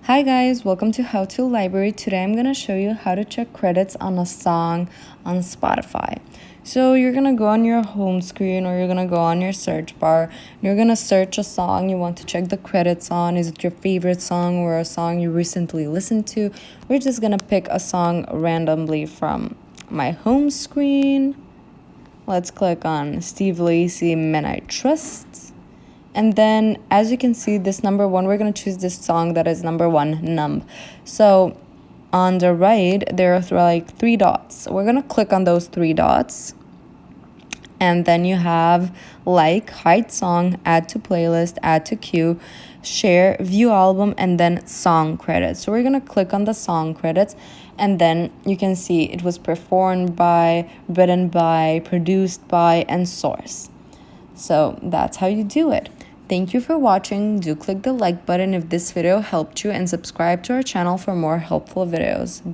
Hi guys, welcome to How To Library. Today I'm gonna show you how to check credits on a song on Spotify. So you're gonna go on your home screen or you're gonna go on your search bar. You're gonna search a song you want to check the credits on. Is it your favorite song or a song you recently listened to? We're just gonna pick a song randomly from my home screen. Let's click on Steve Lacy, Men I Trust. And then, as you can see, this number one, we're going to choose this song that is number one, Numb. So on the right, there are like three dots. We're going to click on those three dots. And then you have like, hide song, add to playlist, add to queue, share, view album, and then song credits. So we're going to click on the song credits. And then you can see it was performed by, written by, produced by, and source. So that's how you do it. Thank you for watching. Do click the like button if this video helped you and subscribe to our channel for more helpful videos.